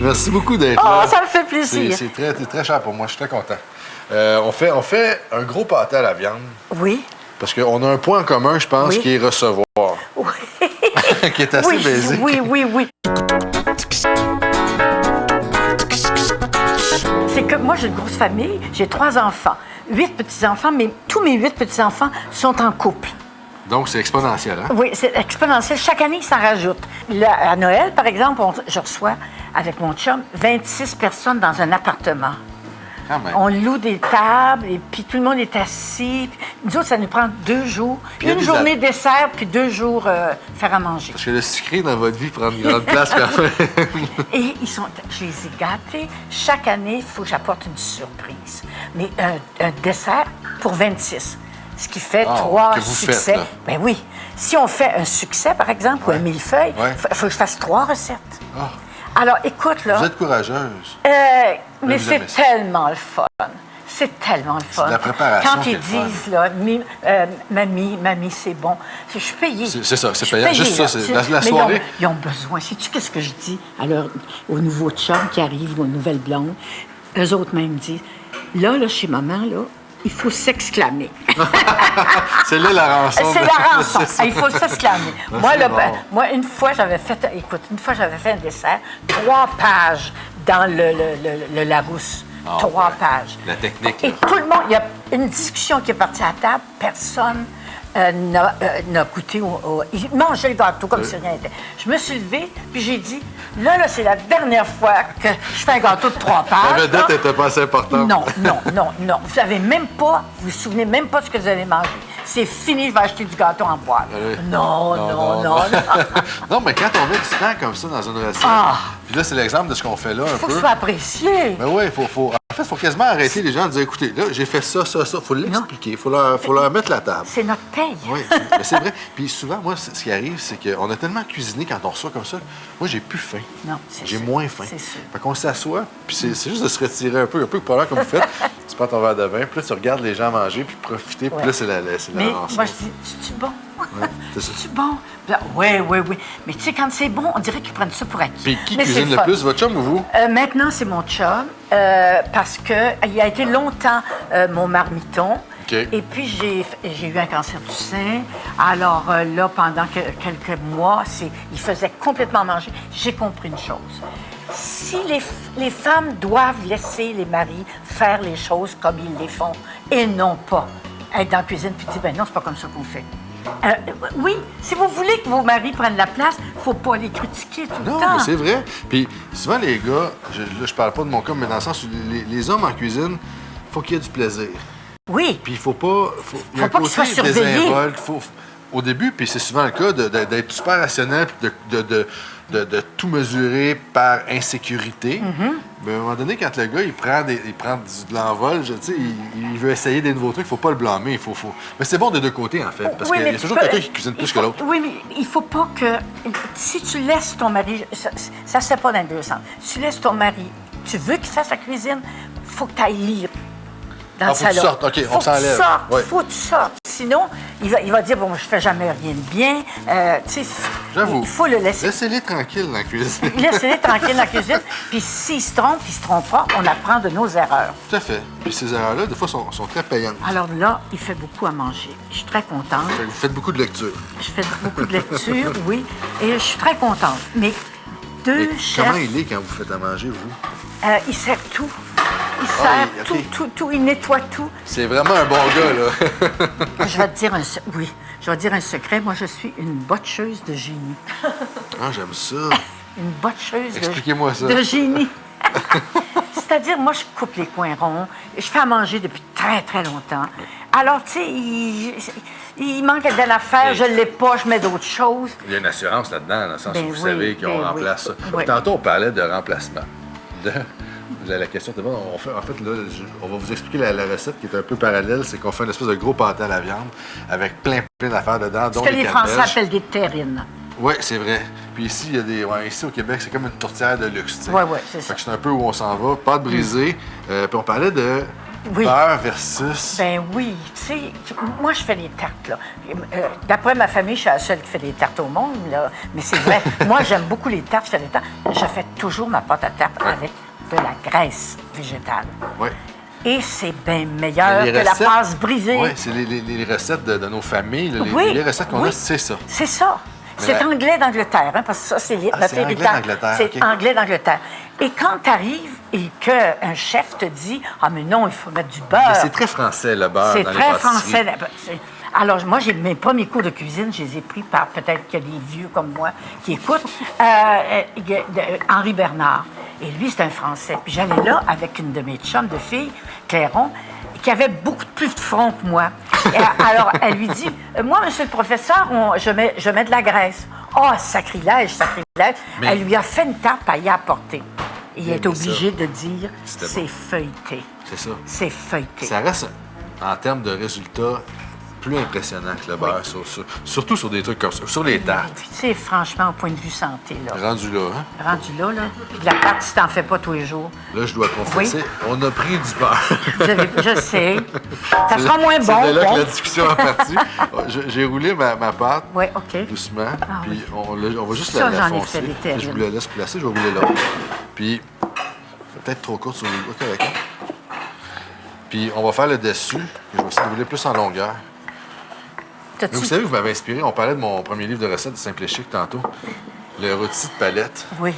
Merci beaucoup d'être Oh, là. ça me fait plaisir. C'est très cher pour moi, je suis très content. On fait un gros pâté à la viande. Oui. Parce qu'on a un point en commun, je pense, Oui. qui est recevoir. Oui. Qui est assez Oui, basique. oui. C'est que moi, j'ai une grosse famille, j'ai 3 enfants, 8 petits-enfants, mais tous mes 8 petits-enfants sont en couple. Donc, c'est exponentiel, hein? Oui, c'est exponentiel. Chaque année, ça rajoute. Là, à Noël, par exemple, je reçois, avec mon chum, 26 personnes dans un appartement. Quand même. On loue des tables, et puis tout le monde est assis. Nous autres, ça nous prend 2 jours. Puis il y a Une des journée dessert, puis 2 jours faire à manger. Parce que le sucré dans votre vie prend une grande place quand même. Et je les ai gâtés. Chaque année, il faut que j'apporte une surprise. Mais un dessert pour 26. Ce qui fait 3 que vous succès. faites, là. Ben oui. Si on fait un succès, par exemple, ou un millefeuille, il Ouais. faut que je fasse 3 recettes. Ah. Alors, écoute, là. Vous êtes courageuse. Mais vous c'est aimez ça. tellement le fun. C'est tellement le fun. de la préparation Quand qui est ils le fun. disent, là, mamie, c'est bon. Je suis payée. C'est ça, c'est Je suis payant. payée, Juste là, ça, c'est tu sais. la Mais soirée. Ils ont besoin. Sais-tu qu'est-ce que je dis aux nouveaux chums qui arrivent, aux nouvelles blondes? Eux autres même disent, là, chez maman, là, il faut s'exclamer. C'est là la rançon. C'est la rançon. C'est ça. Il faut s'exclamer. Ah, Moi, c'est là, bon. moi, une fois, j'avais fait un dessert, 3 pages dans le Larousse. Ah, 3 ouais. pages. La technique, Et là. tout le monde, il y a une discussion qui est partie à la table, personne n'a goûté ils mangeaient le gâteau comme si rien n'était. Je me suis levée, puis j'ai dit, là, c'est la dernière fois que je fais un gâteau de 3 pages. La vedette là. n'était pas assez importante. Non. Vous vous souvenez même pas de ce que vous avez mangé. C'est fini, je vais acheter du gâteau en boîte. Oui. Non. Non, mais quand on met du temps comme ça dans une recette, puis là, c'est l'exemple de ce qu'on fait là un Faut que peu. ce soit apprécié. Mais oui, en fait, il faut quasiment arrêter les gens de dire, écoutez, là, j'ai fait ça. Il faut l'expliquer, il faut leur mettre la table. C'est notre paye. Oui, mais c'est vrai. Puis souvent, moi, ce qui arrive, c'est qu'on a tellement cuisiné quand on reçoit comme ça. Moi, j'ai plus faim. Non, c'est J'ai sûr. moins faim. C'est sûr. Fait qu'on s'assoit, puis c'est juste de se retirer un peu pas là comme vous faites. Tu prends ton verre de vin, puis là, tu regardes les gens manger, puis profiter, puis Ouais. là, c'est la Mais rançon. moi, je dis, c'est-tu bon? c'est ça. C'est-tu bon? Oui. Mais tu sais, quand c'est bon, on dirait qu'ils prennent ça pour acquis. Puis qui Mais c'est cuisine le fun. plus, votre chum ou vous? Maintenant, c'est mon chum, parce qu'il a été longtemps mon marmiton. OK. Et puis, j'ai eu un cancer du sein. Alors là, pendant quelques mois, il faisait complètement manger. J'ai compris une chose. Si les femmes doivent laisser les maris faire les choses comme ils les font, et non pas être dans la cuisine puis dire, ben non, c'est pas comme ça qu'on fait. Oui, si vous voulez que vos maris prennent la place, il ne faut pas les critiquer tout Non, le temps. mais c'est vrai. Puis souvent, les gars, là, je parle pas de mon cas, mais dans le sens où les hommes en cuisine, il faut qu'il y ait du plaisir. Oui. Puis il faut pas... il y a un pas qu'ils soient côté surveillés. désinvolte. Au début, puis c'est souvent le cas, d'être super rationnel, puis de tout mesurer par insécurité. Mais à un moment donné, quand le gars, il prend de l'envol, tu sais, il veut essayer des nouveaux trucs, il faut pas le blâmer. Mais c'est bon des 2 côtés, en fait, parce Oui, qu'il y mais a toujours tu peux- quelqu'un qui cuisine plus que l'autre. Oui, mais il faut pas que... Si tu laisses ton mari... Ça se fait pas dans les 2 sens. Si tu laisses ton mari... Tu veux qu'il fasse la cuisine, il faut que tu ailles lire dans le faut que tu salon. sortes. OK, on s'enlève. Ouais. Faut que tu sortes. Sinon, il va dire, bon, je fais jamais rien de bien. Tu sais, J'avoue. il faut le laisser. Laissez-les tranquilles dans la cuisine. Laissez-les tranquille dans la cuisine. Puis s'il se trompe, il se trompe pas, on apprend de nos erreurs. Tout à fait. Puis ces erreurs-là, des fois, sont très payantes. Alors là, il fait beaucoup à manger. Je suis très contente. Fait que vous faites beaucoup de lecture. Je fais beaucoup de lecture, oui, et je suis très contente. Mais Mais 2 chefs, comment il est quand vous faites à manger, vous? il sert tout. Il Ah, sert ok. tout, il nettoie tout. C'est vraiment un bon gars, là. Je vais te dire je vais te dire un secret. Moi, je suis une botcheuse de génie. Ah, j'aime ça. Une botcheuse Expliquez-moi ça. de génie. C'est-à-dire, moi, je coupe les coins ronds. Je fais à manger depuis très, très longtemps. Alors, tu sais, il manque de l'affaire, je ne l'ai pas, je mets d'autres choses. Il y a une assurance là-dedans, dans le sens Ben où vous oui, savez qu'on ben remplace oui. ça. Oui. Tantôt, on parlait de remplacement. La question était bonne. En fait, là, on va vous expliquer la recette qui est un peu parallèle. C'est qu'on fait une espèce de gros pâté à la viande avec plein d'affaires dedans, Ce dont que les les Français canneberges. appellent des terrines. Oui, c'est vrai. Puis ici, il y a des. Ouais, ici au Québec, c'est comme une tourtière de luxe. tu sais. Oui, c'est Fait ça. que c'est un peu où on s'en va. Pâte brisée. Puis on parlait de Oui. beurre versus... Ben oui, tu sais, moi, je fais des tartes, là. D'après ma famille, je suis la seule qui fait des tartes au monde, là. Mais c'est vrai, moi, j'aime beaucoup les tartes, je fais des tartes. Je fais toujours ma pâte à tarte avec de la graisse végétale. Oui. Et c'est bien meilleur Les que recettes- la pâte brisée. Oui, c'est les recettes de nos familles. Là, Oui, les recettes qu'on oui. a, c'est ça. C'est ça. Mais C'est la- anglais d'Angleterre, hein, parce que ça, c'est notre c'est anglais héritage. d'Angleterre, C'est OK. anglais d'Angleterre. Et quand tu arrives et qu'un chef te dit « Ah, mais non, il faut mettre du beurre. » Mais c'est très français, le beurre, C'est dans les très pâtisseries. français. Alors, moi, j'ai mes premiers cours de cuisine, je les ai pris par peut-être qu'il y a des vieux comme moi qui écoutent, Henri Bernard. Et lui, c'est un Français. Puis j'allais là avec une de mes chums de filles, Clairon, qui avait beaucoup plus de front que moi. Alors, elle lui dit, moi, monsieur le professeur, je mets de la graisse. Oh, sacrilège, sacrilège. Mais- Elle lui a fait une tarte à y apporter. Et il Bien est aimé obligé de dire, C'était c'est bon. feuilleté. C'est ça. C'est feuilleté. Ça reste, en termes de résultats, plus impressionnant que le beurre, surtout sur des trucs comme ça, sur les tartes. Puis, tu sais, franchement, au point de vue santé, là. Rendu là, hein? Rendu là, là. Puis de la tarte, si t'en fais pas tous les jours. Là, je dois confesser, Oui. on a pris du beurre. Je sais. Ça sera moins bon. C'est de là bon. que la discussion est partie. J'ai roulé ma pâte Oui, OK. doucement, Ah puis on va juste Ça, la j'en ai foncer. fait des terribles. Je vous la laisse placer, je vais rouler là. Puis, peut-être trop courte sur les OK, d'accord. Puis, on va faire le dessus. Je vais essayer de rouler plus en longueur. Mais vous T'as-tu... savez, vous m'avez inspiré. On parlait de mon premier livre de recettes de Simple et Chic tantôt. Le rôti de palette. Oui.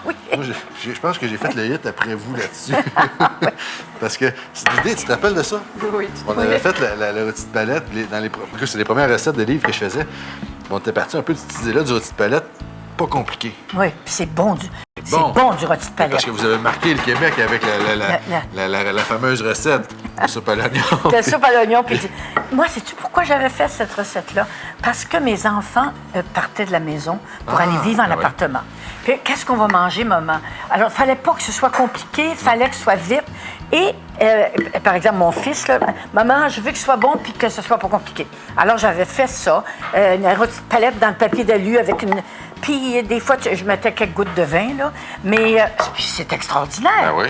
Oui. Moi, je pense que j'ai fait le hit après vous là-dessus. Parce que c'est l'idée, tu te rappelles de ça? Oui, On avait fait le rôti de palette. C'est les premières recettes de livres que je faisais. On était parti un peu de cette idée-là du rôti de palette. Pas compliqué. Oui, puis c'est bon du... C'est Bon. bon du rôti de palette. Parce que vous avez marqué le Québec avec la fameuse recette de soupe à l'oignon. La soupe à l'oignon. Puis... Moi, sais-tu pourquoi j'avais fait cette recette-là? Parce que mes enfants partaient de la maison pour aller vivre en ben oui. appartement. Puis, qu'est-ce qu'on va manger, maman? Alors, il fallait pas que ce soit compliqué, il fallait que ce soit vite. Et, par exemple, mon fils, là, maman, je veux que ce soit bon puis que ce soit pas compliqué. Alors, j'avais fait ça, une petite palette dans le papier d'alu avec une... Puis, des fois, je mettais quelques gouttes de vin, là. Mais puis c'est extraordinaire. Ben oui.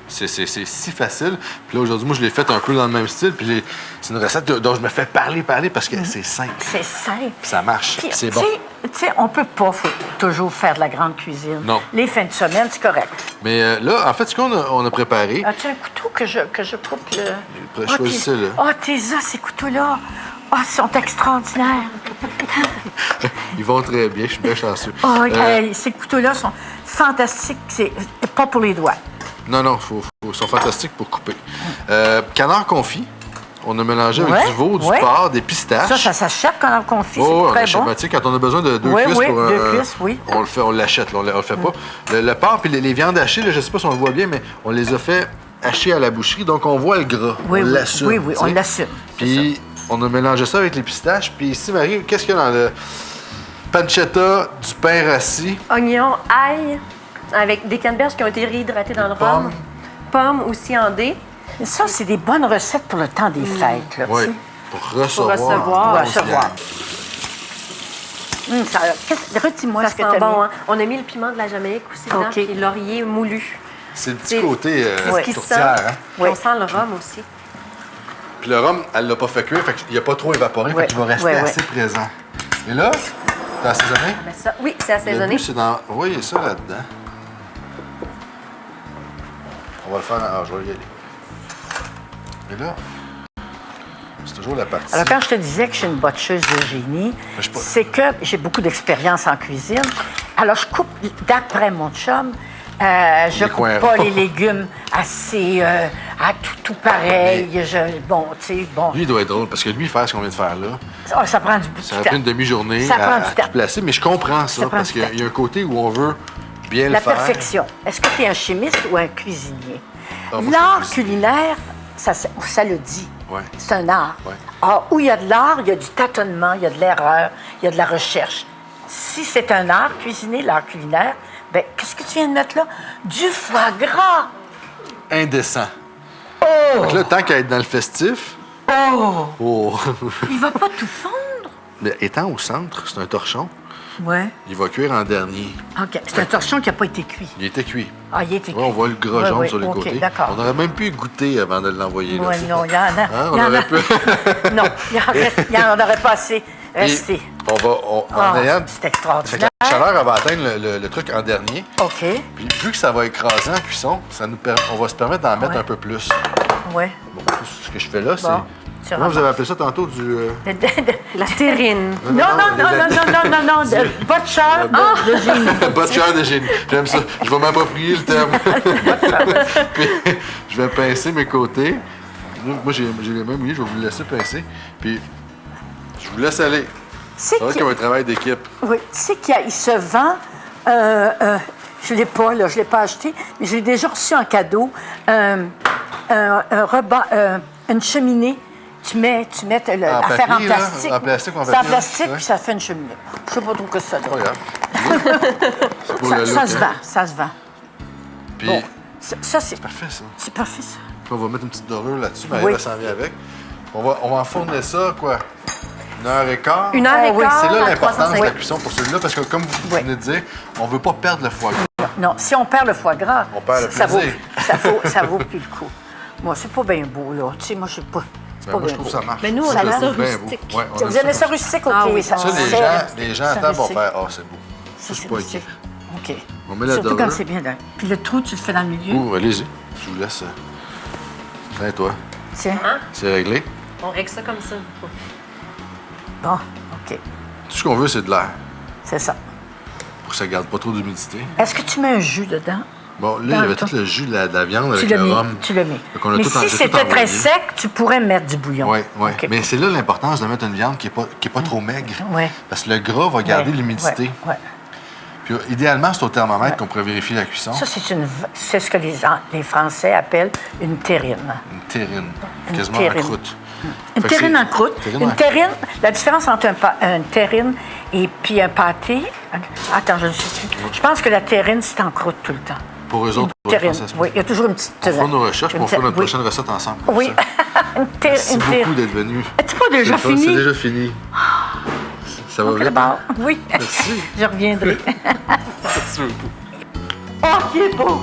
C'est si facile. Puis là, aujourd'hui, moi, je l'ai fait un peu dans le même style. Puis c'est une recette dont je me fais parler parce que c'est simple. C'est simple. Puis ça marche. Puis, C'est bon. Tu sais, on peut pas toujours faire de la grande cuisine. Non. Les fins de semaine, c'est correct. Mais là, en fait, ce qu'on on a préparé, As-tu un couteau que je coupe le... Choisissez-le. Tes os, ces couteaux-là. Ils sont extraordinaires. ils vont très bien. Je suis bien chanceux. Ces couteaux-là sont fantastiques. C'est pas pour les doigts. Non, ils sont fantastiques pour couper. Canard confit. On a mélangé avec Ouais, du veau, du ouais. porc, des pistaches. Ça s'achète quand on le confit. Oh, c'est très achète, bon. ben, tu sais, quand on a besoin de deux Oui, cuisses oui, pour deux cuisses, oui. on le fait, on l'achète, là, on le fait pas. Le porc puis les viandes hachées, là, je sais pas si on le voit bien, mais on les a fait hacher à la boucherie, donc on voit le gras. Oui, on oui, l'assume. oui, oui, tu sais. on l'assume. c'est Puis on a mélangé ça avec les pistaches. Puis ici, Marie, qu'est-ce qu'il y a dans le pancetta, du pain rassis, Oignon, ail, avec des canneberges qui ont été réhydratées dans le Pommes. rhum. Pommes aussi en dés. Ça, c'est des bonnes recettes pour le temps des fêtes. Là, oui, tu sais. pour recevoir. recevoir. une Pour grosse recevoir. gang. Redis-moi Ça ce que sent tu as bon, mis. hein? On a mis le piment de la Jamaïque aussi dedans, OK. puis laurier moulu. C'est le petit C'est- côté C'est ce qui sent. tourtière. Hein? Puis on sent le rhum aussi. Puis le rhum, elle l'a pas fait cuire, fait qu'il a pas trop évaporé, Ouais, fait qu'il va rester ouais, ouais. assez présent. Et là, t'as assaisonné? Ben ça, oui, c'est Le assaisonné. but, c'est d'en... Oui, il y a ça là-dedans. On va le faire... Ah, je vais y aller. Et là, c'est toujours la partie... Alors, quand je te disais que je suis une botcheuse de génie, je sais pas. c'est que j'ai beaucoup d'expérience en cuisine. Alors, je coupe, d'après mon chum, je coupe coins pas ronds. les légumes assez à tout pareil. Bon, tu sais, bon. Lui, il doit être drôle, parce que lui, faire ce qu'on vient de faire là, Ça prend du ça a pris une demi-journée Ça prend à du temps. tout placer, mais je comprends ça, Ça prend parce du qu'il temps. y a un côté où on veut bien La le faire. perfection. Est-ce que tu es un chimiste ou un cuisinier? Ah, moi, je suis L'art un cuisinier. culinaire, ça le dit. Ouais. C'est un art. Ouais. Alors, où il y a de l'art, il y a du tâtonnement, il y a de l'erreur, il y a de la recherche. Si c'est un art cuisiner, l'art culinaire, ben qu'est-ce que tu viens de mettre là? Du foie gras! Indécent. Oh! Fait que là, tant qu'à être dans le festif... Oh! Oh! Il va pas tout fondre? Mais étant au centre, c'est un torchon. Ouais. il va cuire en dernier. OK. C'est un torchon qui n'a pas été cuit. Il était cuit. Ah, il était cuit. Ouais, on voit le gras Ouais, jaune ouais, sur les OK, côtés. d'accord. On aurait même pu y goûter avant de l'envoyer. là. Oui, non, il y en a. Hein, on il y en aurait a. pu. Non, il y en aurait pas assez. Resté. Puis, en Ah, ayant... c'est Fait extraordinaire. que la chaleur, elle va atteindre le truc en dernier. OK. Puis vu que ça va écraser en cuisson, on va se permettre d'en mettre Ouais. un peu plus. Oui. Bon, tout ce que je fais là, c'est... Bon, tu Comment vous ramasses. avez appelé ça tantôt du... La terrine. Non, butcher de génie. Butcher de génie. J'aime ça. Je vais m'approprier le terme. Puis, je vais pincer mes côtés. Moi, j'ai les mains mouillées, je vais vous laisser pincer. Puis, je vous laisse aller. C'est C'est vrai que- qu'il y a un travail d'équipe. Oui, tu sais qu'il se vend, je ne l'ai pas, là, je ne l'ai pas acheté, mais je l'ai déjà reçu en cadeau, un une cheminée. Tu mets à faire en papier, là, plastique. en plastique ou en C'est en papier, plastique, ouais. puis ça fait une cheminée. Je ne sais pas trop que ça Pas donne. grave. C'est pour le Ça look, se hein. vend, ça se vend. Puis, Bon, ça, c'est parfait, ça. c'est parfait, ça. Puis on va mettre une petite dorure là-dessus, mais Oui. elle s'en vient avec. On va enfourner ça, quoi, 1h15. 1 heure Ah et oui, quart C'est là à l'importance de 350. la cuisson pour celui-là, parce que comme vous Oui. venez de dire, on ne veut pas perdre le foie gras. Non, si on perd le foie gras, On perd le ça vaut, plaisir. ça vaut plus le coup. Moi, c'est pas bien beau, là. Tu sais, moi, je sais pas. C'est Ben, pas moi, je bien trouve beau. ça marche. Mais nous, on Ça, aime je ça trouve bien rustique. beau. Ouais, on Vous aimez ça rustique? OK. Ah oui, Ça, les gens attendent pour faire « Ah, c'est beau ». Ça, C'est c'est pas rustique. OK. On met la Surtout dorure. quand c'est bien. Puis le trou, tu le fais dans le milieu. Ouh, allez-y. Je vous laisse. Tiens, toi. Tiens. C'est réglé. On règle ça comme ça. Bon, OK. Tout ce qu'on veut, c'est de l'air. C'est ça. Pour que ça garde pas trop d'humidité. Est-ce que tu mets un jus dedans? Bon, là, il y avait Dans tout le jus de la viande Tu avec le le mets. rhum. Tu le mets. Fait qu'on a Mais tout si j'ai c'était tout très envoyé. sec, tu pourrais mettre du bouillon. Oui, oui. OK. Mais c'est là l'importance de mettre une viande qui est pas trop maigre. Ouais. Parce que le gras va garder Ouais, l'humidité. ouais, ouais. Puis idéalement, c'est au thermomètre qu'on pourrait vérifier la cuisson. Ça, c'est ce que les Français appellent une terrine. Une terrine. Une Quasiment terrine. en croûte. Une Fait que terrine c'est- en croûte. terrine Une en- terrine, la différence entre une terrine et puis un pâté. Attends, je ne sais plus. Je pense que la terrine, c'est en croûte tout le temps. Pour eux autres, Une terrine. ça se peut. Oui, il y a toujours une petite. On fera nos recherches, puis on fera notre oui. prochaine recette ensemble. comme Oui. ça. une Merci beaucoup terrine. d'être venu. Es-tu pas déjà C'est fini? C'est déjà fini. Ça va Ok, vite, bon. hein? Oui. Merci. Je reviendrai. Merci beaucoup. Oh, qui est beau!